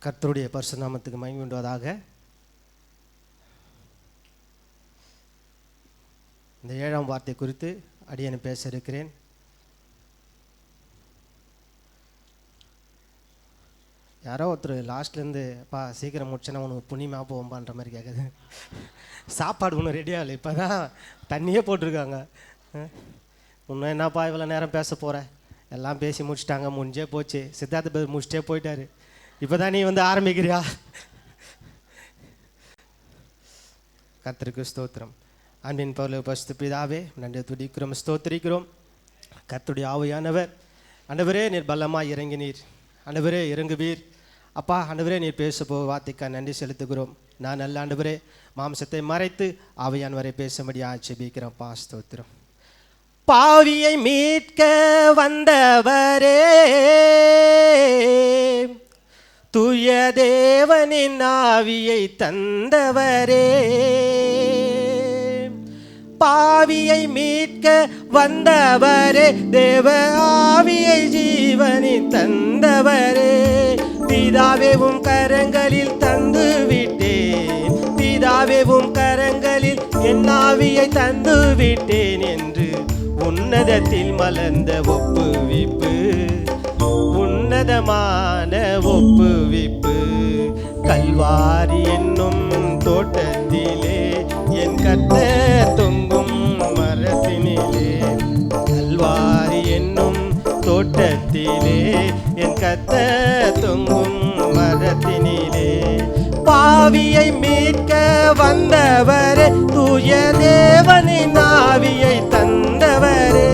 கர்த்தருடைய பரிசுத்த நாமத்துக்கு மகிமை உண்டாவதாக. இந்த 7ஆம் வார்த்தை குறித்து அடியேன் பேச இருக்கிறேன். யாரோ ஒருத்தர் லாஸ்ட்லேருந்து அப்பா சீக்கிரம் முடிச்சேன்னா உனக்கு புண்ணியமாக போகும்பான்ற மாதிரி கேட்குது. சாப்பாடு ஒன்றும் ரெடியாக இல்லை, இப்போ தான் தண்ணியே போட்டிருக்காங்க. இன்னும் என்னப்பா இவ்வளோ நேரம் பேச போகிறேன், எல்லாம் பேசி முடிச்சிட்டாங்க, முடிஞ்சே போச்சு. சித்தார்த்த பேர் முடிச்சிட்டே போயிட்டாரு, இப்போ தான் நீ வந்து ஆரம்பிக்கிறியா? கர்த்தருக்கு ஸ்தோத்திரம். அன்பின் பரலோக பரிசுத்த பிதாவே, நன்றி துதிக்கிறோம், ஸ்தோத்திரிக்கிறோம். கர்த்தருடைய ஆவியானவர் ஆண்டவரே நீர் பலமாக இறங்கினீர். ஆண்டவரே இறங்குவீர் அப்பா. ஆண்டவரே நீர் பேச போக வார்த்தைக்காக நன்றி செலுத்துகிறோம். நான் நல்ல ஆண்டவரே மாம்சத்தை மறைத்து ஆவியானவரை பேசும்படியாக ஜெபிக்கிறேன்ப்பா. ஸ்தோத்திரம். பாவியை மீட்க வந்தவரே, தூய தேவனின் ஆவியை தந்தவரே. பாவியை மீட்க வந்தவரே, தேவ ஆவியை ஜீவனில் தந்தவரே. பிதாவேவும் கரங்களில் தந்து விட்டேன், பிதாவேவும் கரங்களில் என் ஆவியை தந்து விட்டேன் என்று உன்னதத்தில் மலர்ந்த ஒப்புவிப்பு, உன்னதமான ஒப்புவிப்பு. கல்வாரி என்னும் தோட்டத்திலே என் கர்த்தர் தொங்கும் மரத்தினிலே, கல்வாரி என்னும் தோட்டத்திலே என் கர்த்தர் தொங்கும் மரத்தினிலே. பாவியை மீட்க வந்தவரே, தூய தேவனின் ஆவியை தந்தவரே.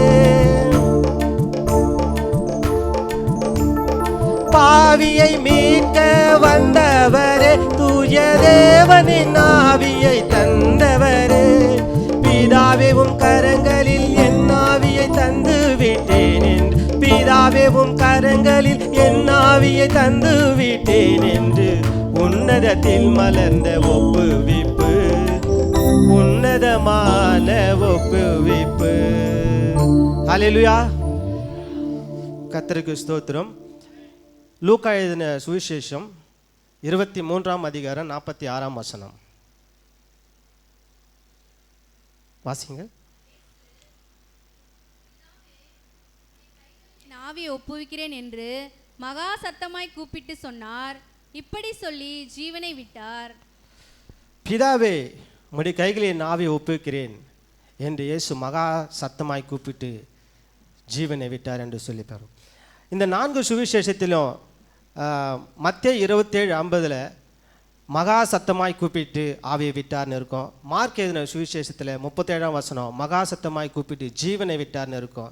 பாவியை மீட்க வந்தவரே, தூய தேவனின் ஆவியை தந்தவரே. பிதாவேவும் கரங்களில் என் ஆவியை தந்து விட்டேன் என்று, பிதாவேவும் கரங்களில் என் ஆவியை தந்து விட்டேன் என்று உன்னதத்தில் மலர்ந்த ஒப்புவிப்பு, உன்னதமான ஒப்புவிப்பு. ஹல்லேலூயா. கர்த்தருக்கு ஸ்தோத்திரம். லூக்கா எழுதின சுவிசேஷம் 23ஆம் அதிகாரம் 46ஆம் வசனம் வாசிங்க. ஆவியை ஒப்புவிக்கிறேன் என்று மகா சத்தமாய் கூப்பிட்டு சொன்னார். இப்படி சொல்லி ஜீவனை விட்டார். பிதாவே உம்முடைய கைகளில் என் ஆவியை ஒப்புவிக்கிறேன் என்று இயேசு மகா சத்தமாய் கூப்பிட்டு ஜீவனை விட்டார் என்று சொல்லிப்பார். இந்த 4 சுவிசேஷத்திலும் மத்தேயு 27:50 மகா சத்தமாய் கூப்பிட்டு ஆவியை விட்டார்னு இருக்கும். மார்க் எழுதின சுவிசேஷத்தில் 37ஆம் வசனம் மகா சத்தமாய் கூப்பிட்டு ஜீவனை விட்டார்னு இருக்கும்.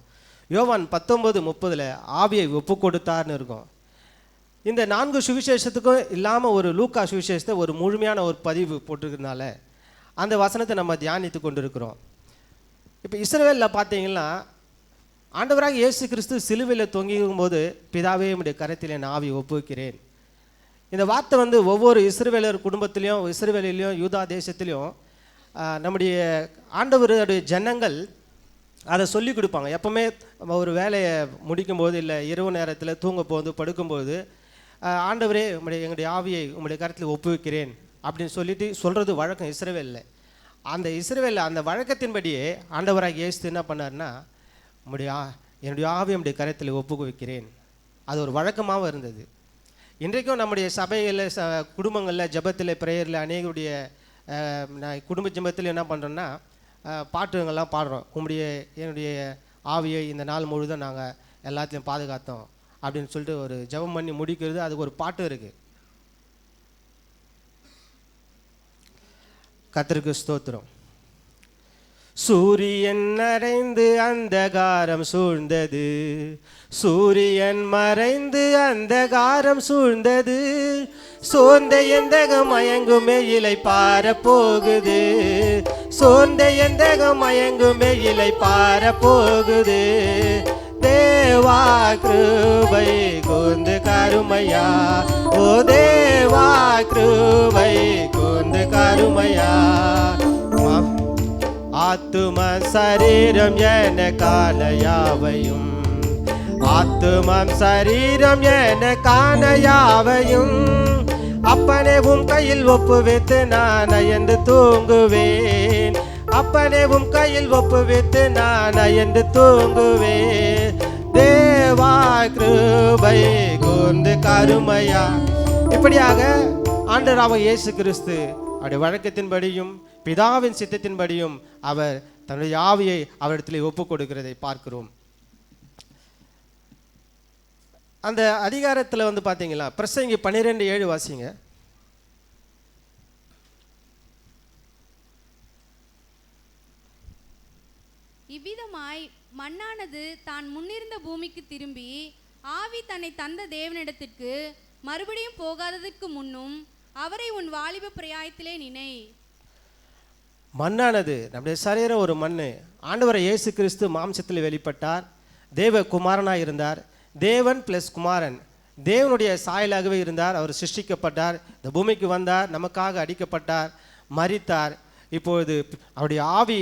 யோவான் 19:30 ஆவியை ஒப்பு கொடுத்தார்னு இருக்கும். இந்த 4 சுவிசேஷத்துக்கும் இல்லாமல் ஒரு லூக்கா சுவிசேஷத்தை ஒரு முழுமையான ஒரு பதிவு போட்டிருக்கிறதுனால அந்த வசனத்தை நம்ம தியானித்து கொண்டு இருக்கிறோம். இப்போ இஸ்ரவேலில் பார்த்தீங்கன்னா ஆண்டவராக இயேசு கிறிஸ்து சிலுவையில் தொங்கிக்கும் போது பிதாவே உம்முடைய கரத்தில் என் ஆவியை ஒப்புவிக்கிறேன். இந்த வார்த்தை வந்து ஒவ்வொரு இஸ்ரவேலர் குடும்பத்திலையும், இஸ்ரவேலிலையும், யூதா தேசத்திலையும் நம்முடைய ஆண்டவருடைய ஜனங்கள் அதை சொல்லி கொடுப்பாங்க. எப்போவுமே ஒரு வேலையை முடிக்கும்போது இல்லை இரவு நேரத்தில் தூங்க போது படுக்கும்போது ஆண்டவரே எங்களுடைய ஆவியை உங்களுடைய கரத்தில் ஒப்புவிக்கிறேன் அப்படின்னு சொல்லிட்டு சொல்கிறது வழக்கம் இஸ்ரவேலில். அந்த இஸ்ரவேலில் அந்த வழக்கத்தின்படியே ஆண்டவராக இயேசு என்ன பண்ணார்னா என்னுடைய ஆவியை நம்முடைய கரத்தில் ஒப்புவிக்கிறேன். அது ஒரு வழக்கமாகவும் இருந்தது. இன்றைக்கும் நம்முடைய சபைகளில் குடும்பங்களில் ஜெபத்தில் பிரேயரில் அநேகருடைய குடும்ப ஜெபத்தில் என்ன பண்ணுறோன்னா பாட்டுங்கள்லாம் பாடுறோம். என்னுடைய ஆவியை இந்த நாள் முழுதும் நாங்கள் எல்லாத்தையும் பாதுகாத்தோம் அப்படின்னு சொல்லிட்டு ஒரு ஜெபம் பண்ணி முடிக்கிறது. அதுக்கு ஒரு பாட்டு இருக்குது. கர்த்தருக்கு ஸ்தோத்திரம். சூரியன் மறைந்து அந்தகாரம் சூழ்ந்தது, சூரியன் மறைந்து அந்தகாரம் சூழ்ந்தது. சோர்ந்த எந்தகம் மயங்குமே இலை பார போகுது, சோர்ந்த எந்தகம் மயங்குமே இலை பார போகுது. தேவா கிருபை கூர்ந்து கருமையா, ஓ தேவா கிருபை கூர்ந்து கருமையா. ஆத்தும சரீரம் என காலையாவையும் ஆத்துமம் சரீரம் என காண யாவையும் அப்பனே உம் கையில் ஒப்புவித்து நான் அயர்ந்து தூங்குவேன். அப்பனே உம் கையில் ஒப்புவித்து நான் அயர்ந்து தூங்குவேன். தேவா கிருபை கூர்ந்து கருமையா. இப்படியாக ஆண்டவராகிய இயேசு கிறிஸ்து அவருடைய வழக்கத்தின்படியும் பிதாவின் சித்தத்தின்படியும் அவர் தன்னுடைய ஆவியை அவரிடத்தில் ஒப்புக் கொடுக்கிறதை பார்க்கிறோம். அந்த அதிகாரத்தில் வந்து பார்த்தீங்களா, பிரசங்கி 12:7 வாசிங்க. இவ்விதமாய் மண்ணானது தான் முன்னிருந்த பூமிக்கு திரும்பி ஆவி தன்னை தந்த தேவனிடத்திற்கு மறுபடியும் போகாததற்கு முன்னும் அவரை உன் வாலிப பிரயாயத்திலே நினை. மண்ணானது நம்முடைய சரீரம் ஒரு மண். ஆண்டவரை இயேசு கிறிஸ்து மாம்சத்தில் வெளிப்பட்டார். தேவ குமாரனாக இருந்தார். தேவன் ப்ளஸ் குமாரன், தேவனுடைய சாயலாகவே இருந்தார். அவர் சிருஷ்டிக்கப்பட்டார், இந்த பூமிக்கு வந்தார், நமக்காக அடிக்கப்பட்டார், மரித்தார். இப்பொழுது அவருடைய ஆவி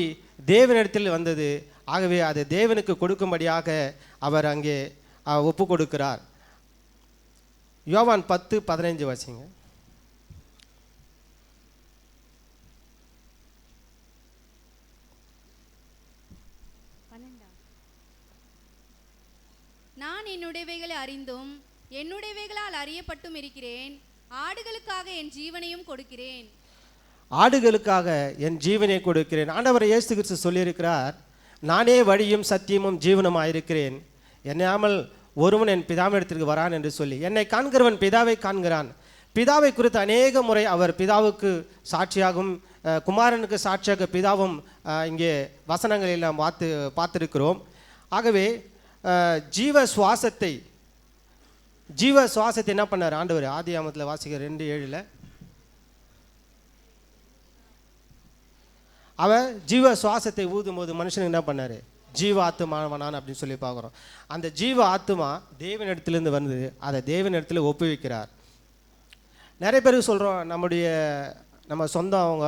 தேவனிடத்தில் வந்தது. ஆகவே அதை தேவனுக்கு கொடுக்கும்படியாக அவர் அங்கே ஒப்பு கொடுக்கிறார். யோவான் 10:15 வாசிங்க. நான் என்னுடையவைகளை அறிந்தும் என்னுடையவைகளால் அறியப்பட்டும் இருக்கிறேன். ஆடுகளுக்காக என் ஜீவனையும் கொடுக்கிறேன். ஆடுகளுக்காக என் ஜீவனை கொடுக்கிறேன். ஆண்டவர் இயேசு கிறிஸ்து சொல்லியிருக்கிறார், நானே வழியும் சத்தியமும் ஜீவனுமாயிருக்கிறேன், என்னாமல் ஒருவன் என் பிதாவினிடத்திற்கு வரான் என்று சொல்லி. என்னை காண்கிறவன் பிதாவை காண்கிறான். பிதாவை குறித்து அநேக முறை அவர் பிதாவுக்கு சாட்சியாகவும் குமாரனுக்கு சாட்சியாக பிதாவும் இங்கே வசனங்களில் நாம் பார்த்திருக்கிறோம். ஆகவே ஜீவ சுவாசத்தை என்ன பண்ணார் ஆண்டவர்? ஆதியாகமத்தில் வாசிக்கிற 2:7 அவர் ஜீவ சுவாசத்தை ஊதும் போது மனுஷனுக்கு என்ன பண்ணார்? ஜீவ ஆத்துமானவனான் அப்படின்னு சொல்லி பார்க்குறோம். அந்த ஜீவ ஆத்துமா தேவனிடத்திலிருந்து வந்து அதை தேவனிடத்தில் ஒப்புவிக்கிறார். நிறைய பேருக்கு சொல்கிறோம், நம்ம சொந்தம் அவங்க,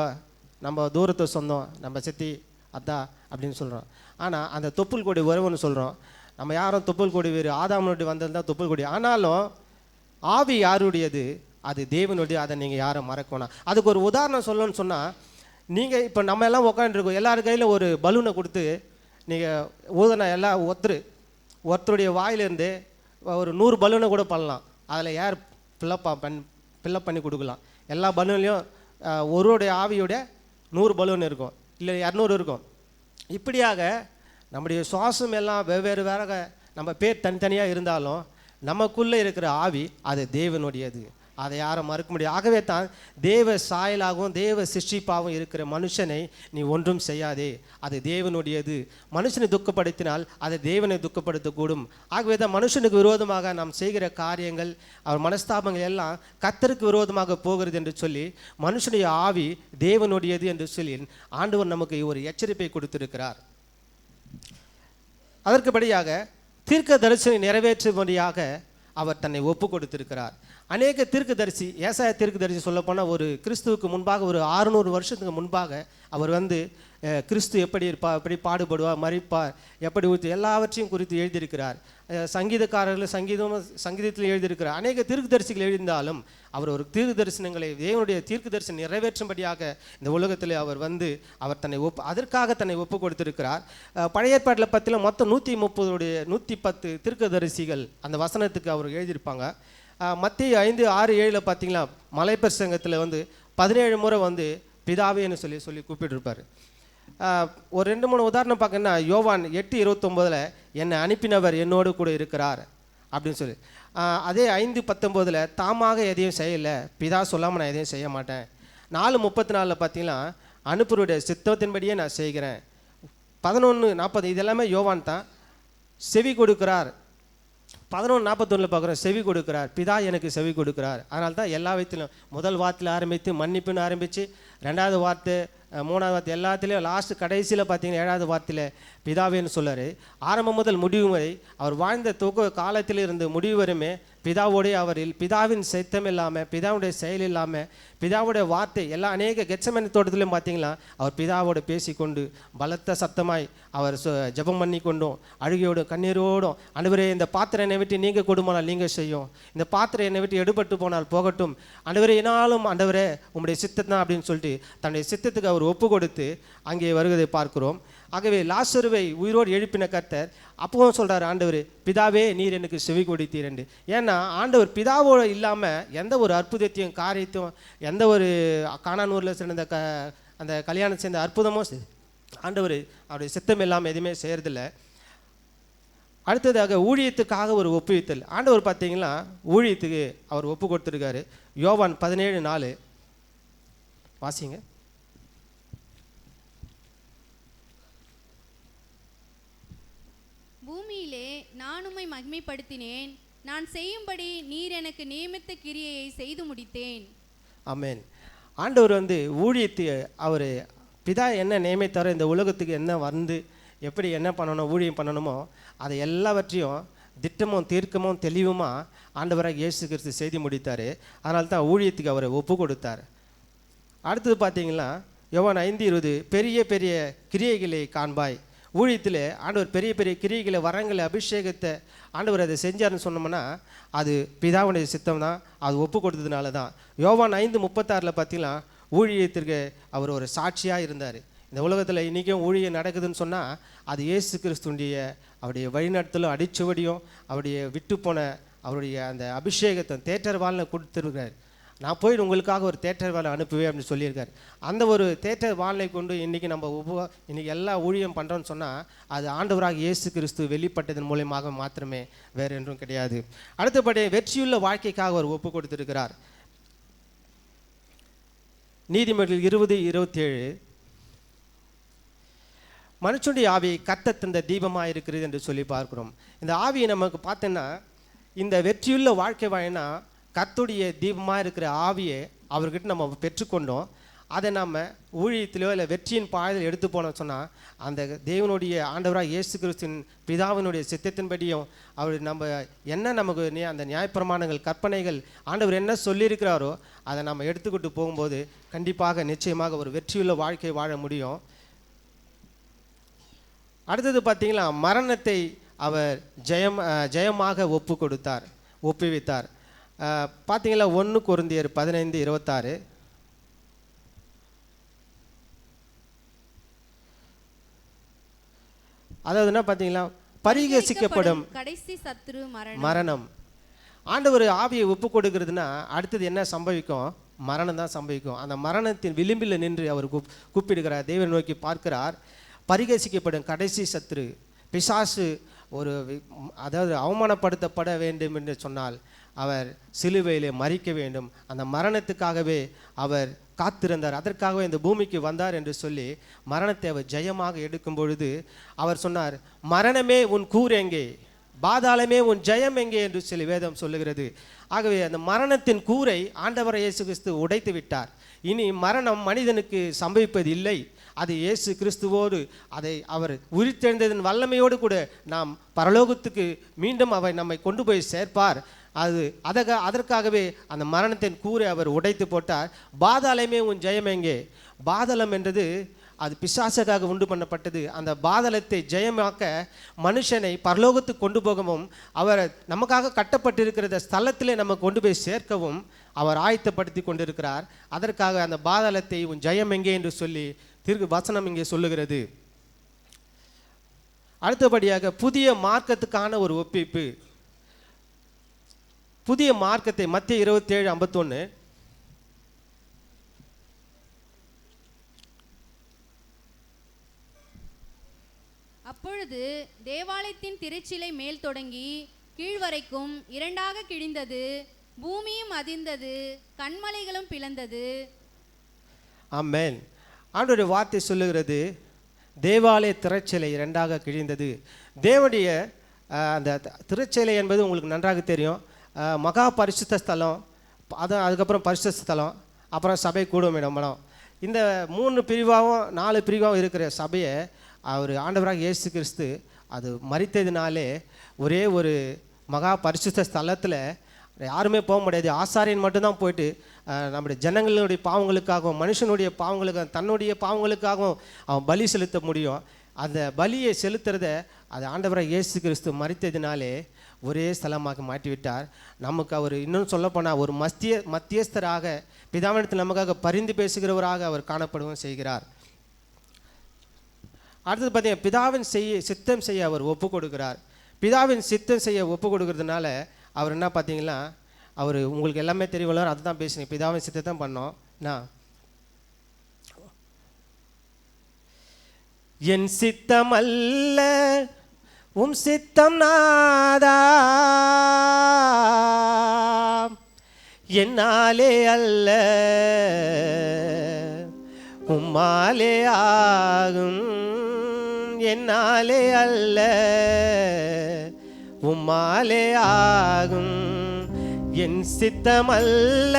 நம்ம தூரத்து சொந்தம், நம்ம சித்தி அத்தா அப்படின்னு சொல்கிறோம். ஆனால் அந்த தொப்புள் கொடி உறவுன்னு சொல்கிறோம். நம்ம யாரும் தொப்புள் கொடி வேறு, ஆதாமனுடைய வந்தது தான் தொப்புள் கொடி. ஆனாலும் ஆவி யாருடையது? அது தேவனுடைய. அதை நீங்கள் யாரும் மறக்கணும். அதுக்கு ஒரு உதாரணம் சொல்லணும்னு சொன்னால், நீங்கள் இப்போ நம்ம எல்லாம் உட்காந்துருக்கோம், எல்லார் கையில் ஒரு பலூனை கொடுத்து நீங்கள் ஊதனா எல்லாம் ஒருத்தருடைய வாயிலிருந்து ஒரு 100 பலூனை கூட பண்ணலாம். அதில் யார் ஃபில்லப் பண்ணி கொடுக்கலாம். எல்லா பலூன்லேயும் ஒருவருடைய ஆவியோட 100 பலூன் இருக்கும், இல்லை 200 இருக்கும். இப்படியாக நம்முடைய சுவாசம் எல்லாம் வெவ்வேறு நம்ம பேர் தனித்தனியாக இருந்தாலும் நமக்குள்ளே இருக்கிற ஆவி அது தேவனுடையது. அதை யாரும் மறுக்க முடியாது. ஆகவே தான் தேவ சாயலாகவும் தேவ சிருஷ்டிப்பாகவும் இருக்கிற மனுஷனை நீ ஒன்றும் செய்யாதே, அது தேவனுடையது. மனுஷனை துக்கப்படுத்தினால் அதை தேவனை துக்கப்படுத்தக்கூடும். ஆகவே தான் மனுஷனுக்கு விரோதமாக நாம் செய்கிற காரியங்கள், அவர் மனஸ்தாபங்கள் எல்லாம் கர்த்தருக்கு விரோதமாக போகிறது என்று சொல்லி மனுஷனுடைய ஆவி தேவனுடையது என்று சொல்லி ஆண்டவர் நமக்கு ஒரு எச்சரிப்பை கொடுத்திருக்கிறார். அதற்குபடியாக தீர்க்க தரிசனை நிறைவேற்றும்படியாக அவர் தன்னை ஒப்பு கொடுத்திருக்கிறார். அநேக தீர்க்கதரிசி, ஏசாயா தீர்க்கதரிசி சொல்லப்போனால் ஒரு கிறிஸ்துவுக்கு முன்பாக ஒரு 600 வருஷத்துக்கு முன்பாக அவர் வந்து கிறிஸ்து எப்படி இருப்பார், எப்படி பாடுபடுவார், மரிப்பார், எப்படி எல்லாவற்றையும் குறித்து எழுதியிருக்கிறார். சங்கீதக்காரர்கள் சங்கீதத்தில் எழுதியிருக்கிறார். அநேக தீர்க்கதரிசிகள் எழுதியிருந்தாலும் அவர் ஒரு தீர்க்க தரிசனங்களை தேவனுடைய தீர்க்க தரிசனம் நிறைவேற்றும்படியாக இந்த உலகத்தில் அவர் வந்து அவர் அதற்காக தன்னை ஒப்பு கொடுத்திருக்கிறார். பழைய ஏற்பாட்டில் பற்றில மொத்தம் 110 தீர்க்கதரிசிகள் அந்த வசனத்துக்கு அவர் எழுதியிருப்பாங்க. மத்திய 5:6-7 பார்த்தீங்கன்னா மலைப்பிரசங்கத்தில் வந்து 17 முறை வந்து பிதாவேன்னு சொல்லி கூப்பிட்டுருப்பார். ஒரு 2-3 உதாரணம் பார்க்கணுன்னா யோவான் 8:29 என்னை அனுப்பினவர் என்னோடு கூட இருக்கிறார் அப்படின்னு சொல்லி. அதே 5:19 தாமாக எதையும் செய்யலை, பிதா சொல்லாமல் நான் எதையும் செய்ய மாட்டேன். 4:34 பார்த்தீங்கன்னா அனுப்புருடைய சித்தத்தின்படியே நான் செய்கிறேன். 11:40 இதெல்லாமே யோவான் தான். செவி கொடுக்கிறார். 11:41 பார்க்குறோம், செவி கொடுக்கிறார். பிதா எனக்கு செவி கொடுக்கிறார். அதனால தான் எல்லா விதத்திலும் முதல் வார்த்தையில் ஆரம்பித்து மன்னிப்புன்னு ஆரம்பித்து 2வது வார்த்தை 3வது வார்த்தை எல்லாத்துலேயும் லாஸ்ட்டு கடைசியில் பார்த்தீங்கன்னா 7வது வார்த்தையில் பிதாவேன்னு சொல்லார். ஆரம்பம் முதல் முடிவு வரை அவர் வாழ்ந்த காலத்தில் இருந்து முடிவு வரையுமே பிதாவோடைய அவரில் பிதாவின் சித்தம் இல்லாமல், பிதாவுடைய செயல் இல்லாமல், பிதாவுடைய வார்த்தை எல்லாம் அநேக கெத்செமனே தோட்டத்திலையும் பார்த்தீங்களா அவர் பிதாவோடு பேசிக்கொண்டு பலத்த சத்தமாய் அவர் ஜெபம் பண்ணி கொண்டும் அழுகையோடும் கண்ணீரோடும், ஆண்டவரே இந்த பாத்திரம் என்னை விட்டு நீங்கள் கொடுமானால் நீங்கள் செய்யும், இந்த பாத்திரம் என்னை விட்டு எடுபட்டு போனால் போகட்டும், ஆண்டவரே என்னாலும் ஆண்டவரே உம்முடைய சித்தம் தான் அப்படின்னு சொல்லிட்டு தன்னுடைய சித்தத்துக்கு அவர் ஒப்பு கொடுத்து அங்கே வருவதை பார்க்கிறோம். ஆகவே லாசருவை உயிரோடு எழுப்பின கர்த்தர் அப்பவும் சொல்கிறார், ஆண்டவர் பிதாவே நீர் எனக்கு செவி கொடுத்தீர் என்று. ஏன்னா ஆண்டவர் பிதாவோடு இல்லாமல் எந்த ஒரு அற்புதத்தையும் காரியத்தையும், எந்த ஒரு கானானூரில் சேர்ந்த அந்த கல்யாணம் சேர்ந்த அற்புதமும் ஆண்டவர் அவருடைய சித்தம் இல்லாமல் எதுவுமே செய்கிறதில்ல. அடுத்ததாக ஊழியத்துக்காக ஒரு ஒப்புவித்தல். ஆண்டவர் பார்த்தீங்கன்னா ஊழியத்துக்கு அவர் ஒப்பு கொடுத்துருக்காரு. யோவான் 17:4 வாசிங்க. பூமியிலே நான் உம்மை மகிமைப்படுத்தினேன், நான் செய்யும்படி நீர் எனக்கு நியமித்த கிரியையை செய்து முடித்தேன். ஆமென். ஆண்டவர் ஊழியத்தை அவர் பிதா என்ன நியமித்தாரோ, இந்த உலகத்துக்கு என்ன வந்து எப்படி என்ன பண்ணணும் ஊழியம் பண்ணணுமோ அதை எல்லாவற்றையும் திட்டமும் தீர்க்கமும் தெளிவுமாக ஆண்டவராக இயேசு கிறிஸ்து செய்து முடித்தார். அதனால தான் ஊழியத்துக்கு அவரை ஒப்பு கொடுத்தார். அடுத்தது பார்த்தீங்கன்னா யோவான் 5:20 பெரிய பெரிய கிரியைகளை காண்பாய். ஊழியத்தில் ஆண்டவர் பெரிய பெரிய கிரியைகளை, வரங்களை, அபிஷேகத்தை ஆண்டவர் அதை செஞ்சார்னு சொன்னோம்னா அது பிதாவுடைய சித்தம் தான், அது ஒப்பு கொடுத்ததுனால தான். யோவான் 5:36 பார்த்தீங்கன்னா ஊழியத்திற்கு அவர் ஒரு சாட்சியாக இருந்தார். இந்த உலகத்தில் இன்றைக்கும் ஊழியம் நடக்குதுன்னு சொன்னால் அது இயேசு கிறிஸ்துடைய அவருடைய வழிநடத்தலும் அடிச்சுவடியும் அவருடைய விட்டு போன அவருடைய அந்த அபிஷேகத்தை தேட்டர் வாழ்ல கொடுத்துருக்கார். நான் போய் உங்களுக்காக ஒரு தேட்டர் வேலை அனுப்புவேன் அப்படின்னு சொல்லியிருக்காரு. அந்த ஒரு தேட்டர் வாழ்லை கொண்டு இன்றைக்கி நம்ம இன்றைக்கி எல்லா ஊழியம் பண்ணுறோன்னு சொன்னால் அது ஆண்டவராக இயேசு கிறிஸ்து வெளிப்பட்டதன் மூலமாக மாத்திரமே, வேறு என்றும் கிடையாது. அடுத்தபடி வெற்றியுள்ள வாழ்க்கைக்காக அவர் ஒப்பு கொடுத்திருக்கிறார். நீதிமொழிகள் 20:27 மனுஷனுடைய ஆவி கர்த்தர் தந்த தீபமாக இருக்கிறது என்று சொல்லி பார்க்கிறோம். இந்த ஆவியை நமக்கு பார்த்தோன்னா இந்த வெற்றியுள்ள வாழ்க்கை வாயினா கர்த்தருடைய தீபமாக இருக்கிற ஆவியை அவர்கிட்ட நம்ம பெற்றுக்கொண்டோம். அதை நம்ம ஊழியத்திலோ இல்லை வெற்றியின் பாதையில் எடுத்து போனோம்னு சொன்னால் அந்த தேவனுடைய ஆண்டவராக இயேசு கிறிஸ்துவின் பிதாவினுடைய சித்தத்தின்படியும் அவர் நம்ம என்ன நமக்கு அந்த நியாயப்பிரமாணங்கள் கற்பனைகள் ஆண்டவர் என்ன சொல்லியிருக்கிறாரோ அதை நம்ம எடுத்துக்கிட்டு போகும்போது கண்டிப்பாக நிச்சயமாக ஒரு வெற்றியுள்ள வாழ்க்கை வாழ முடியும். அடுத்தது பார்த்தீங்களா மரணத்தை அவர் ஜெயமாக ஒப்புவித்தார். பார்த்தீங்களா 1 கொரிந்தியர் 15:26 அதாவது என்ன பார்த்தீங்களா பரிகசிக்கப்படும் கடைசி சத்துரு மரணம். ஆண்டவர் ஆவியை ஒப்பு கொடுக்கிறதுனா அடுத்தது என்ன சம்பவிக்கும்? மரணம் தான் சம்பவிக்கும். அந்த மரணத்தின் விளிம்பில் நின்று அவர் கூப்பிடுகிறார், தேவனை நோக்கி பார்க்கிறார். பரிகசிக்கப்படும் கடைசி சத்துரு பிசாசு அதாவது அவமானப்படுத்தப்பட வேண்டும் என்று சொன்னால் அவர் சிலுவையிலே மரிக்க வேண்டும். அந்த மரணத்துக்காகவே அவர் காத்திருந்தார், அதற்காகவே இந்த பூமிக்கு வந்தார் என்று சொல்லி மரணத்தை அவர் ஜெயமாக எடுக்கும் பொழுது அவர் சொன்னார், மரணமே உன் கூர் எங்கே, பாதாளமே உன் ஜெயம் எங்கே என்று சொல்லி வேதம் சொல்லுகிறது. ஆகவே அந்த மரணத்தின் கூரை ஆண்டவர் இயேசு கிறிஸ்து உடைத்து விட்டார். இனி மரணம் மனிதனுக்கு சம்பவிப்பது இல்லை. அது இயேசு கிறிஸ்துவோடு அதை அவர் உயிர்த்தெழுந்ததன் வல்லமையோடு கூட நாம் பரலோகத்துக்கு மீண்டும் அவர் நம்மை கொண்டு போய் சேர்ப்பார். அதற்காகவே அந்த மரணத்தின் கூரை அவர் உடைத்து போட்டார். பாதாளமே உன் ஜெயம் எங்கே? பாதாளம் என்றது அது பிசாசுக்காக உண்டு பண்ணப்பட்டது. அந்த பாதாளத்தை ஜெயமாக்க மனுஷனை பரலோகத்துக்கு கொண்டு போகவும் அவர் நமக்காக கட்டப்பட்டிருக்கிற ஸ்தலத்திலே நம்ம கொண்டு போய் சேர்க்கவும் அவர் ஆயத்தப்படுத்தி கொண்டிருக்கிறார். அதற்காக அந்த பாதாளத்தை உன் ஜெயம் எங்கே என்று சொல்லி வசனம் இங்கே சொல்லுகிறது. அடுத்தபடியாக புதிய மார்க்கத்துக்கான ஒரு ஒப்பிப்பு. புதிய மார்க்கத்தை மத்திய 27:51 அப்பொழுது தேவாலயத்தின் திரைச்சிலை மேல் தொடங்கி கீழ்வரைக்கும் 2ஆக கிழிந்தது, பூமியும் அதிர்ந்தது, கண்மலைகளும் பிளந்தது. ஆமென். ஆண்டவருடைய வார்த்தை சொல்லுகிறது, தேவாலய திரைச்சிலை 2ஆக கிழிந்தது. தேவனுடைய அந்த திரைச்சிலை என்பது உங்களுக்கு நன்றாக தெரியும். மகா பரிசுத்த ஸ்தலம், அதுக்கப்புறம் பரிசுத்த ஸ்தலம், அப்புறம் சபை கூடும் இடம்பலம். இந்த 3 பிரிவாகவும் 4 பிரிவாகவும் இருக்கிற சபையை அவர் ஆண்டவராக இயேசு கிறிஸ்து அது மரித்ததினாலே ஒரே ஒரு மகா பரிசுத்த ஸ்தலத்தில் யாருமே போக முடியாது. ஆசாரியன் மட்டும்தான் போயிட்டு நம்முடைய ஜனங்களுடைய பாவங்களுக்காகவும் மனுஷனுடைய பாவங்களுக்காகவும் தன்னுடைய பாவங்களுக்காகவும் அவன் பலி செலுத்த முடியும். அந்த பலியை செலுத்துறத அது ஆண்டவராக இயேசு கிறிஸ்து மரித்ததினாலே ஒரே ஸ்தலமாக மாற்றிவிட்டார். நமக்கு அவர் இன்னும் சொல்லப்போனால் ஒரு மத்தியஸ்தராக பிதாவிடத்தில் நமக்காக பரிந்து பேசுகிறவராக அவர் காணப்படவும் செய்கிறார். அடுத்தது பார்த்தீங்கன்னா பிதாவின் சித்தம் செய்ய அவர் ஒப்பு கொடுக்கிறார். பிதாவின் சித்தம் செய்ய ஒப்பு கொடுக்கறதுனால அவர் என்ன பார்த்தீங்கன்னா, அவர் உங்களுக்கு எல்லாமே தெரியல, அதுதான் பேசுனீங்க, பிதாவின் சித்தத்தை பண்ணோம். என் சித்தம் அல்ல உம் சித்தம் நாதா, என்னாலே அல்ல உம்மாலே ஆகும், என்னாலே அல்ல உம்மாலே ஆகும். என் சித்தம் அல்ல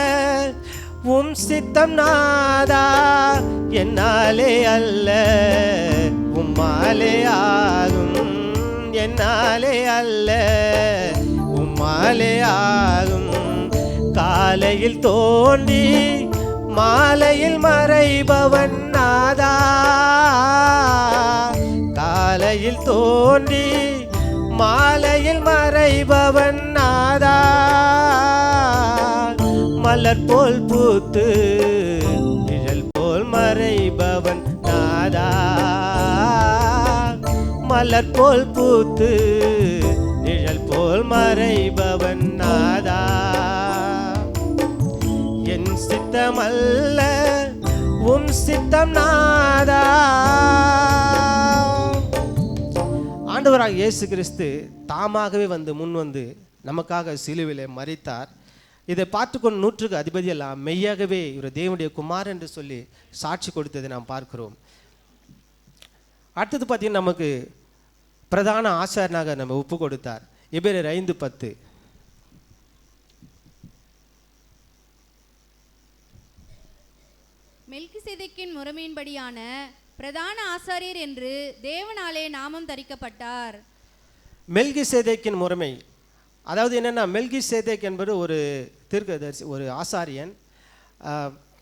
உம் சித்தம் நாதா, என்னாலே அல்ல உம்மாலே ஆகும், என்னாலே அல்ல உம்மாலே ஆகும். காலையில் தோன்றி மாலையில் மறைபவன் நாதா, காலையில் தோன்றி மாலையில் மறைபவன் நாதா, மலர் போல் பூத்து நிழல் போல் மறைபவன் நாதா, மலர் போல் பூத்து நிழல் போல் மறைபவன் நாதா. என் சித்தம் அல்ல உம் சித்தம் நாதா. ஆண்டவராக இயேசு கிறிஸ்து தாமாகவே முன் வந்து நமக்காக சிலுவிலே மரித்தார். இதை பார்த்துக்கொண்டு 100க்கு அதிபதியெல்லாம் மெய்யாகவே இவர் தேவனுடைய குமார் என்று சொல்லி சாட்சி கொடுத்ததை நாம் பார்க்கிறோம். அடுத்தது பார்த்தீங்கன்னா நமக்கு பிரதான ஆசாரியனாக நம்ம ஒப்பு கொடுத்தார். எபிரேயர் 5:10. மெல்கிசேதேக்கின் முறைமையின்படியான பிரதான ஆசாரியர் என்று தேவனாலே நாமம் தரிக்கப்பட்டார். மெல்கிசேதேக்கின் முறைமை, அதாவது என்னென்னா, மெல்கிசேதேக் என்பது ஒரு தீர்க்கதரிசி, ஒரு ஆசாரியன்.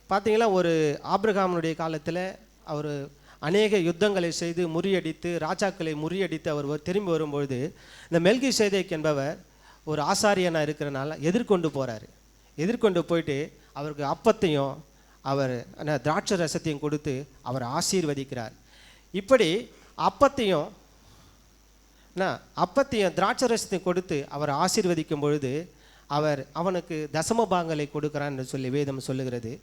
பார்த்தீங்கன்னா ஒரு ஆபிரகாமுடைய காலத்தில் அவர் அநேக யுத்தங்களை செய்து முறியடித்து ராஜாக்களை முறியடித்து அவர் திரும்பி வரும்பொழுது இந்த மெல்கிசேதேக் என்பவர் ஒரு ஆசாரியனாக இருக்கிறனால எதிர்கொண்டு போகிறார். எதிர்கொண்டு போயிட்டு அவருக்கு அப்பத்தையும் அவர் திராட்சை ரசத்தையும் கொடுத்து அவர் ஆசீர்வதிக்கிறார். இப்படி அப்பத்தையும் திராட்சை ரசத்தையும் கொடுத்து அவர் ஆசீர்வதிக்கும் பொழுது அவனுக்கு தசம பாகங்களை கொடுக்கிறான் என்று சொல்லி வேதம் சொல்லுகிறது.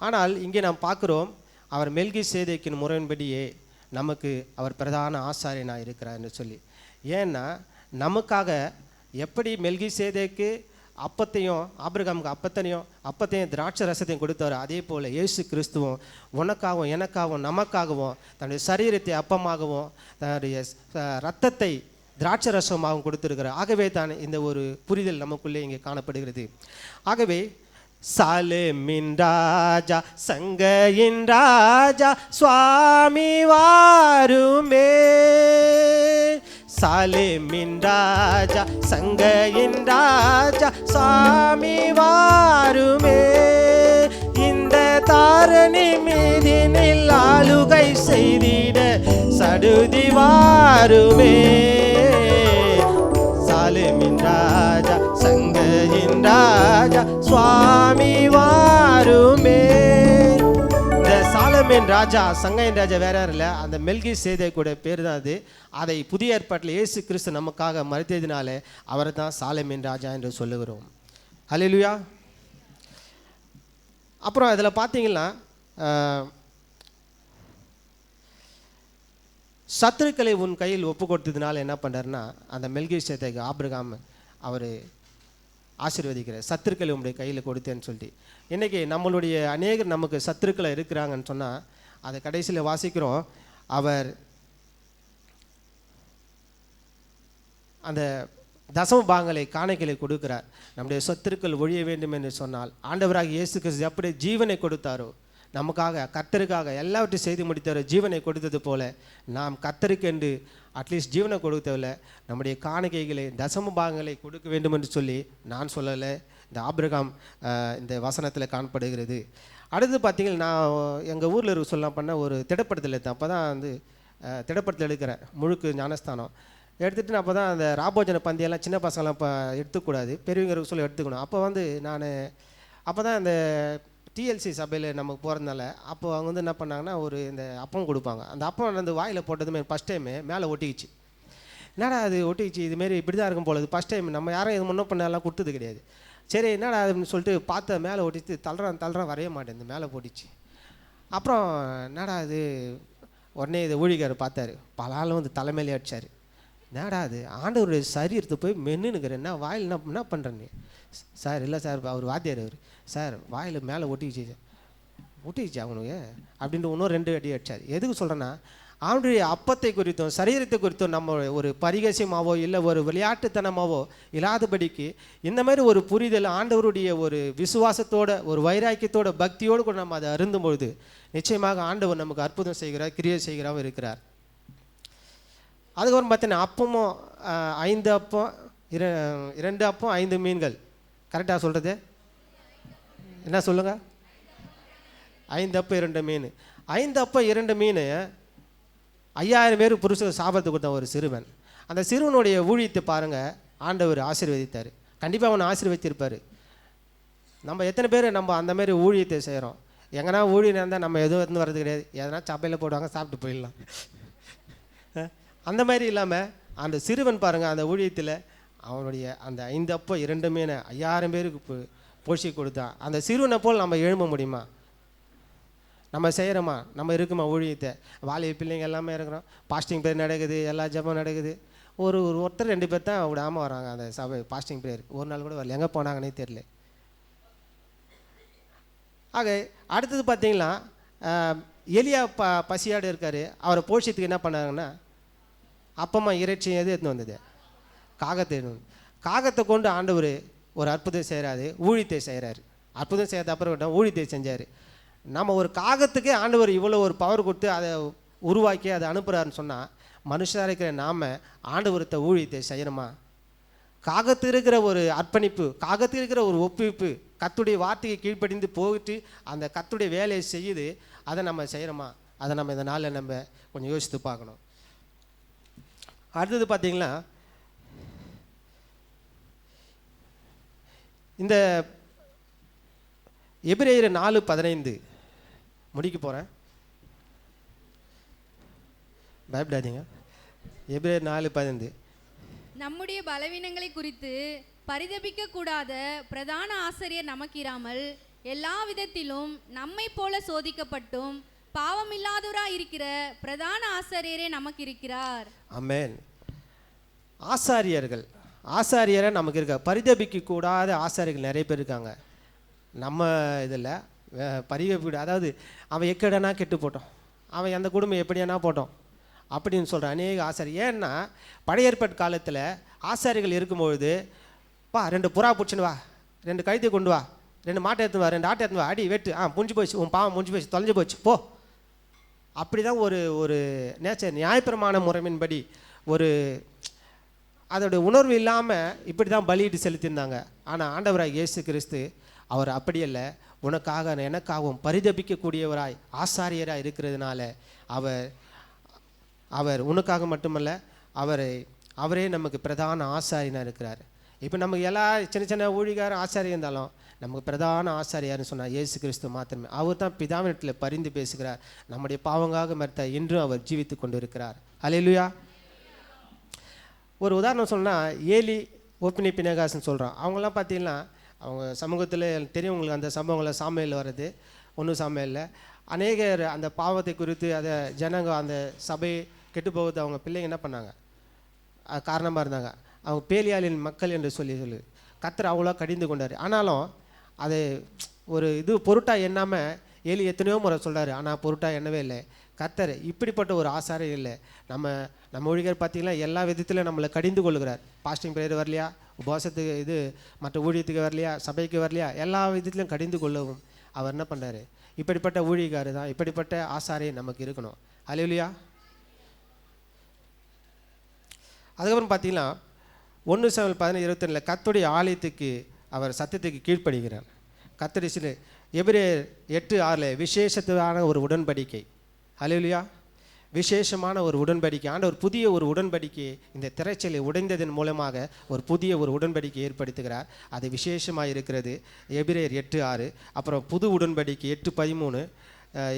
ஆனால் இங்கே நாம் பார்க்குறோம், அவர் மெல்கிசேதேக்கின் முறையின்படியே நமக்கு அவர் பிரதான ஆசாரியனாக இருக்கிறார் என்று சொல்லி. ஏன்னா நமக்காக எப்படி மெல்கிசேதேக்கு அப்பத்தையும் ஆபிரகாமுக்கு அப்பத்தையும் திராட்சை ரசத்தையும் கொடுத்தார், அதே போல் இயேசு கிறிஸ்துவும் உனக்காகவும் எனக்காகவும் நமக்காகவும் தன்னுடைய சரீரத்தை அப்பமாகவும் தன்னுடைய இரத்தத்தை திராட்சை ரசமாகவும் கொடுத்திருக்கிறார். ஆகவே தான் இந்த ஒரு புரிதல் நமக்குள்ளே இங்கே காணப்படுகிறது. ஆகவே சாலேமின் ராஜா சங்கையின் ராஜா சுவாமி வாருமே, சாலேமின் ராஜா சங்கையின் ராஜா சுவாமி வாருமே, இந்த தாரணி மீதினில் ஆளுகை செய்திட சடுதி வாருமே, சாலேமின் ராஜா சங்கையின் ராஜா சுவாமி வாருமே. இந்த சாலமேன் ராஜா சங்கையின் ராஜா வேற இல்லை, அந்த மெல்கிசேதேக்குடைய பேர் தான் அது. அதை புதிய ஏற்பாட்டில் இயேசு கிறிஸ்து நமக்காக மரித்ததினாலே அவரை தான் சாலமேன் ராஜா என்று சொல்லுகிறோம். ஹல்லேலூயா. அப்புறம் இதில் பார்த்தீங்கன்னா சத்துருக்களை உன் கையில் ஒப்பு கொடுத்ததுனால என்ன பண்ணுறாருன்னா, அந்த மெல்கிசேதேக்கு ஆபிரகாம் அவர் ஆசீர்வதிக்கிறார், சத்துருக்களை உங்களுடைய கையில் கொடுத்தேன்னு சொல்லிட்டு. இன்றைக்கி நம்மளுடைய அநேகர் நமக்கு சத்துருக்களை இருக்கிறாங்கன்னு சொன்னால் அதை கடைசியில் வாசிக்கிறோம், அவர் அந்த தசம பாகங்களை காணிக்கைகளை கொடுக்கிறார். நம்முடைய சத்துருக்கள் ஒழிய வேண்டும் என்று சொன்னால் ஆண்டவராக இயேசு கிறிஸ்து எப்படி ஜீவனை கொடுத்தாரோ, நமக்காக கர்த்தருக்காக எல்லாவற்றையும் செய்து முடித்தாரோ, ஜீவனை கொடுத்தது போல நாம் கர்த்தருக்கென்று அட்லீஸ்ட் ஜீவனை கொடுத்ததில்லை, நம்முடைய காணிக்கைகளை தசம பாகங்களை கொடுக்க வேண்டும் என்று சொல்லி நான் சொல்லலை, இந்த ஆபிரகாம் இந்த வசனத்தில் காணப்படுகிறது. அடுத்து பார்த்தீங்கன்னா நான் எங்கள் ஊரில் இருக்க சொல்லலாம் பண்ண ஒரு திடப்படத்தில் எடுத்தேன். அப்போ தான் வந்து திடப்படத்தில் எடுக்கிறேன் முழுக்கு ஞானஸ்தானம் எடுத்துகிட்டு நான் அப்போ தான் அந்த ராபோஜன பந்தியெல்லாம் சின்ன பசங்களாம் இப்போ எடுத்துக்கூடாது, பெரியவங்க சொல்லி எடுத்துக்கணும். அப்போ வந்து நான் அப்போ தான் இந்த டிஎல்சி சபையில் நமக்கு போகிறதுனால அப்போ அவங்க வந்து என்ன பண்ணாங்கன்னா ஒரு இந்த அப்பம் கொடுப்பாங்க. அந்த அப்பம் வந்து வாயில் போட்டதுமே ஃபஸ்ட் டைமு மேலே ஒட்டிக்கிச்சு. என்னடா அது ஒட்டிக்கிச்சு, இதுமாரி இப்படி தான் இருக்கும் போல. ஃபஸ்ட் டைம் நம்ம யாரும் இது முன்ன பண்ணலாம் கொடுத்தது கிடையாது. சரி என்னடா அதுன்னு சொல்லிட்டு பார்த்த மேலே ஒட்டிச்சு, தள்ளுறான் வரைய மாட்டேன், இந்த மேலே போட்டிச்சு. அப்புறம் என்னடா அது, உடனே இதை ஊழிக்கார் பார்த்தாரு, பல ஆளும் வந்து தலைமையிலே அடித்தார். என்னடா அது ஆண்டவருடைய சரீரத்தை போய் மென்னுக்கிறேன், என்ன வாயில் என்ன பண்ணுறேன்னு. சார் இல்லை சார், அவர் வாத்தியார் அவர், சார் வாயில் மேலே ஒட்டிக்கிச்சு அவனுக்கு அப்படின்ட்டு இன்னும் 2 அடி அடித்தார். எதுக்கு சொல்கிறேன்னா, அவனுடைய அப்பத்தை குறித்தும் சரீரத்தை குறித்தும் நம்ம ஒரு பரிகசியமாவோ இல்லை ஒரு விளையாட்டுத்தனமாவோ இல்லாதபடிக்கு இந்த மாதிரி ஒரு புரிதல் ஆண்டவருடைய ஒரு விசுவாசத்தோட ஒரு வைராக்கியத்தோட பக்தியோடு கூட நம்ம அதை அருந்தும் பொழுது நிச்சயமாக ஆண்டவர் நமக்கு அற்புதம் செய்கிறார், கிரியை செய்கிறாவும் இருக்கிறார். அதுக்கப்புறம் பார்த்தீங்கன்னா அப்பமும் 5 அப்பம் 2 அப்பம் 5 மீன்கள். கரெக்டாக சொல்கிறது என்ன சொல்லுங்கள்? 5 அப்பம் 2 மீன். 5 அப்பம் 2 மீன் 5000 பேர் புருஷர் சாபத்து கொடுத்த ஒரு சிறுவன். அந்த சிறுவனுடைய ஊழியத்தை பாருங்கள், ஆண்டவர் ஆசீர்வதித்தார். கண்டிப்பாக அவனை ஆசீர்வதித்திருப்பார். நம்ம எத்தனை பேர் நம்ம அந்த மாதிரி ஊழியத்தை செய்கிறோம்? எங்கன்னா ஊழியம் இருந்தால் நம்ம எதுவும் இருந்து வர்றது கிடையாது, எதனா சபையில் போடுவாங்க சாப்பிட்டு போயிடலாம். அந்த மாதிரி இல்லாமல் அந்த சிறுவன் பாருங்கள், அந்த ஊழியத்தில் அவனுடைய அந்த 5 அப்பம் 2 மீன் 5000 பேருக்கு போஷி கொடுத்தான். அந்த சிறுவனை போல் நம்ம எழும்ப முடியுமா? நம்ம செய்கிறோமா? நம்ம இருக்குமா ஊழியத்தை? வாலிப பிள்ளைங்க எல்லாமே இருக்கிறோம், பாஸ்டிங் ப்ரேயர் நடக்குது, எல்லா ஜபம் நடக்குது. ஒருத்தர் 2 பேர் தான் விடாமல் வராங்க அந்த சபை பாஸ்டிங் ப்ரேயர். ஒரு நாள் கூட வரல, எங்கே போனாங்கன்னே தெரியல. ஆக அடுத்தது பார்த்தீங்கன்னா எலியா பசியாடு இருக்கார். அவரை போஷித்துக்கு என்ன பண்ணாங்கன்னா அப்பமா இறைச்சி எது எடுத்துன்னு வந்தது? காகத்தை. காகத்தை கொண்டு ஆண்டவர் ஒரு அற்புதம் செய்கிறாரு, ஊழியத்தை செய்கிறாரு. அற்புதம் செய்யறது அப்புறம் ஊழியத்தை செஞ்சார். நம்ம ஒரு காகத்துக்கே ஆண்டவர் இவ்வளோ ஒரு பவர் கொடுத்து அதை உருவாக்கி அதை அனுப்புகிறாருன்னு சொன்னால் மனுஷராக இருக்கிற நாம் ஆண்டவரத்தை ஊழியத்தை செய்யணுமா? காகத்து இருக்கிற ஒரு அர்ப்பணிப்பு, காகத்து இருக்கிற ஒரு ஒப்புவிப்பு, கர்த்தருடைய வார்த்தையை கீழ்ப்படிந்து போயிட்டு அந்த கர்த்தருடைய வேலையை செய்யுது, அதை நம்ம செய்கிறோமா? அதை நம்ம இந்த நாளில் நம்ம கொஞ்சம் யோசித்து பார்க்கணும். அடுத்தது பார்த்திங்கன்னா இந்த எபிரேயர் 4:15 முடிக்க போகிறேன், பயப்படாதீங்க. எபிரேயர் 4:15 நம்முடைய பலவீனங்களை குறித்து பரிதபிக்க கூடாத பிரதான ஆசிரியர் நமக்கிராமல் எல்லா விதத்திலும் நம்மை போல சோதிக்கப்பட்டும் பாவமில்லாதவராய் இருக்கிற பிரதான ஆசாரியரே நமக்கு இருக்கிறார். ஆமென். ஆசாரியரை நமக்கு இருக்க. பரிதபிக்க கூடாத ஆசாரியர்கள் நிறைய பேர் இருக்காங்க நம்ம இதில். பரிதபிக்க, அதாவது அவன் எக்கடனா கெட்டு போட்டோம், அவன் அந்த குடும்பம் எப்படியானா போட்டோம் அப்படின்னு சொல்கிற அநேக ஆசாரியர். ஏன்னா பழைய ஏற்பாட்டு காலத்தில் ஆசாரிகள் இருக்கும்பொழுது 2 புறா பிடிச்சின்னு வா, 2 கழுத்தை கொண்டு வா, 2 மாட்டை எடுத்துன்னு வா, 2 ஆட்டை எடுத்துன்னு வா, அடி வெட்டு, முடிஞ்சு போச்சு, உன் பாவம் முடிஞ்சு போச்சு, தொலைஞ்சு போச்சு, போ. அப்படி தான் ஒரு நேச்சர் நியாயப்பிரமாண முறையின்படி ஒரு அதோடைய உணர்வு இல்லாமல் இப்படி தான் பலியிட்டு செலுத்தியிருந்தாங்க. ஆனால் ஆண்டவராய் இயேசு கிறிஸ்து அவர் அப்படியல்ல, உனக்காக எனக்காகவும் பரிதபிக்கக்கூடியவராய் ஆசாரியராக இருக்கிறதுனால அவர் உனக்காக மட்டுமல்ல, அவரே நமக்கு பிரதான ஆசாரியனாக இருக்கிறார். இப்போ நமக்கு எல்லா சின்ன ஊழிகார ஆசாரியம் இருந்தாலும் நமக்கு பிரதான ஆசாரியார்னு சொன்னார் இயேசு கிறிஸ்து மாத்திரமே. அவர் தான் பிதாவினிடத்தில் பரிந்து பேசுகிறார். நம்முடைய பாவங்காக மறுத்த இன்றும் அவர் ஜீவித்து கொண்டு இருக்கிறார். அல்லேலூயா. ஒரு உதாரணம் சொன்னால் ஏலி ஓப்பினி பினகாஸ்ன்னு சொல்கிறோம். அவங்களாம் பார்த்தீங்கன்னா அவங்க சமூகத்தில் தெரியும் உங்களுக்கு அந்த சம்பவங்களை சாமுவேலில் வர்றது, 1 சாமுவேலில் அநேகர் அந்த பாவத்தை குறித்து அதை ஜனங்க அந்த சபை கெட்டு போகுது அவங்க பிள்ளைங்க என்ன பண்ணாங்க, காரணமாக இருந்தாங்க. அவங்க பேலியாளின் மக்கள் என்று சொல்லி கர்த்தர் அவ்வளோ கடிந்து கொண்டார். ஆனாலும் அது ஒரு பொருட்டாக எண்ணாமல் ஏலி எத்தனையோ முறை சொல்கிறாரு, ஆனால் பொருட்டாக எண்ணவே இல்லை. கர்த்தர் இப்படிப்பட்ட ஒரு ஆசாரம் இல்லை. நம்ம ஊழியர் பார்த்திங்கன்னா எல்லா விதத்திலும் நம்மளை கடிந்து கொள்ளுகிறார். பாஸ்டிங் ப்ரேயர் வரலையா, உபவாசத்துக்கு மற்ற ஊழியத்துக்கு வரலையா, சபைக்கு வரலையா, எல்லா விதத்திலும் கடிந்து கொள்ளவும் அவர் என்ன பண்ணுறாரு, இப்படிப்பட்ட ஊழியக்காரு தான், இப்படிப்பட்ட ஆசாரியம் நமக்கு இருக்கணும். அல்லேலூயா. அதுக்கப்புறம் பார்த்தீங்கன்னா 1 சாமுவேல் 11:21 கர்த்தருடைய ஆலயத்துக்கு அவர் சத்தியத்துக்கு கீழ்ப்படுகிறார். கர்த்தரில் எபிரேயர் 8:6 விசேஷத்தான ஒரு உடன்படிக்கை, ஹல்லேலூயா, விசேஷமான ஒரு உடன்படிக்கை. ஆண்டவர் புதிய ஒரு உடன்படிக்கையை இந்த திரைச்சலை உடைந்ததன் மூலமாக ஒரு புதிய ஒரு உடன்படிக்கை ஏற்படுத்துகிறார். அது விசேஷமாக இருக்கிறது. எபிரேயர் 8:6. அப்புறம் புது உடன்படிக்கை 8:13.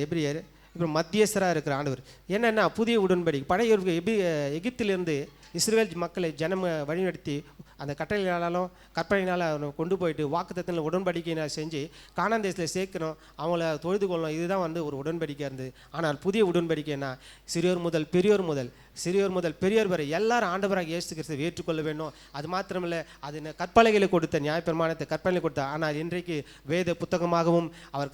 எபிரேயர் இப்போ மத்தியஸ்தராக இருக்கிற ஆண்டவர். என்னென்னா புதிய உடன்படிக்கை பழைய எகிப்திலிருந்து இஸ்ரவேல் மக்களை ஜனம் வழிநடத்தி அந்த கட்டளையினாலும் கற்பனையினாலும் கொண்டு போயிட்டு வாக்குத்தத்தத்தில் உடன்படிக்கையினால் செஞ்சு கானான் தேசத்தில் சேர்க்கணும், அவங்கள தொழுது கொள்ளணும். இதுதான் ஒரு உடன்படிக்கையாக இருந்தது. ஆனால் புதிய உடன்படிக்கைன்னா சிறியோர் முதல் பெரியோர் வரை எல்லாரும் ஆண்டவராக இயேசு கிறிஸ்துவை ஏற்றுக்கொள்ள வேண்டும். அது மாத்திரமில்லை, அது கற்பலகையில் கொடுத்த நியாயப்பிரமாணத்தை கற்பனையில் கொடுத்த. ஆனால் இன்றைக்கு வேத புத்தகமாகவும் அவர்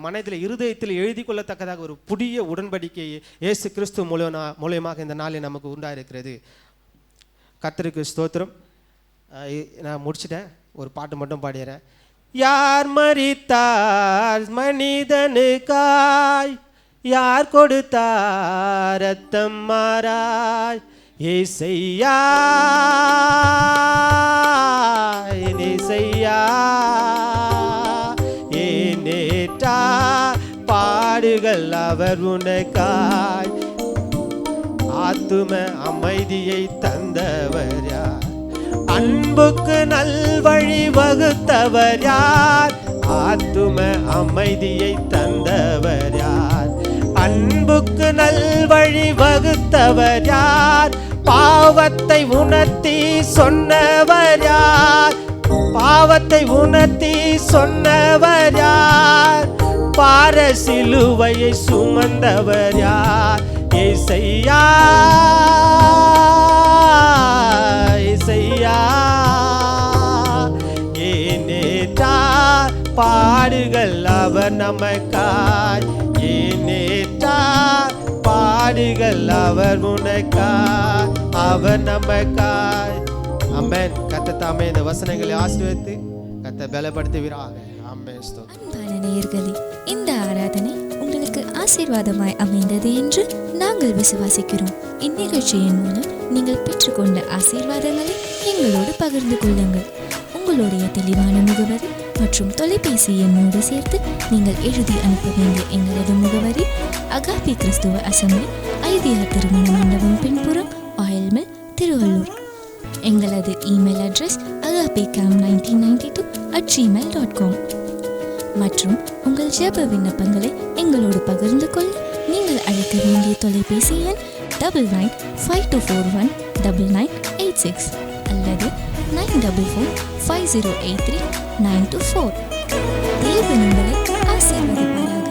மனதில் இருதயத்தில் எழுதி கொள்ளத்தக்கதாக ஒரு புதிய உடன்படிக்கையை இயேசு கிறிஸ்து மூலமாக இந்த நாளில் நமக்கு உண்டாயிருக்கிறது. கர்த்தருக்கு ஸ்தோத்திரம். நான் முடிச்சிட்டேன், ஒரு பாட்டு மட்டும் பாடிடுறேன். யார் மரித்தார் மனிதனுக்காய், யார் கொடுத்தார் ரத்தம் மாறாய், ஏசையா ஏசையா ஏனேற்றா பாடுகள் அவர் உனக்காய், ஆத்தும அமைதியை தந்தவர் யார், அன்புக்கு நல்வழி வகுத்தவர் யார், ஆத்தும அமைதியை தந்தவர் யார், அன்புக்கு நல்வழி வகுத்தவர் யார், பாவத்தை உணர்த்தி சொன்னவர் யார், பாவத்தை உணர்த்தி சொன்னவர் யார், பார சிலுவையை சுமந்தவர் யார், ஏசையா ஏசையா ஏனேற்றார் பாடுகள் அவர் நமக்காய், ஏனேற்றார் பாடுகள் அவர் உனக்காய், அவர் நமக்காய். ஆமென். கர்த்தர் தாமே இந்த வசனங்களை ஆசீர்வதித்து கர்த்தர் பலப்படுத்துவீராக. ஆமென். அன்பான நேயர்களே, இந்த ஆராதனை உங்களுக்கு ஆசீர்வாதமாய் அமைந்தது என்று நாங்கள் விசுவாசிக்கிறோம். இந்நிகழ்ச்சியின் மூலம் நீங்கள் பெற்றுக்கொண்ட ஆசீர்வாதங்களை எங்களோடு பகிர்ந்து கொள்ளுங்கள். உங்களுடைய தெளிவான முகவரி மற்றும் தொலைபேசி எண்ணோடு சேர்த்து நீங்கள் எழுதி அனுப்ப வேண்டிய எங்களது முகவரி அகாபி கிறிஸ்துவ அசெம்பிளி, ஐதியார் திருமண மண்டபம் பின்புறம், ஆயில்மில், திருவள்ளூர். எங்களது இமெயில் அட்ரஸ் agapicam1992@gmail.com. மற்றும் உங்கள் ஜெப விண்ணப்பங்களை எங்களோடு பகிர்ந்து கொள்ள நீங்கள் அழைக்க வேண்டிய தொலைபேசி எண் 9952419986 அல்லது 9440839224. தேவன் உங்களை ஆசீர்வதிப்பாராக.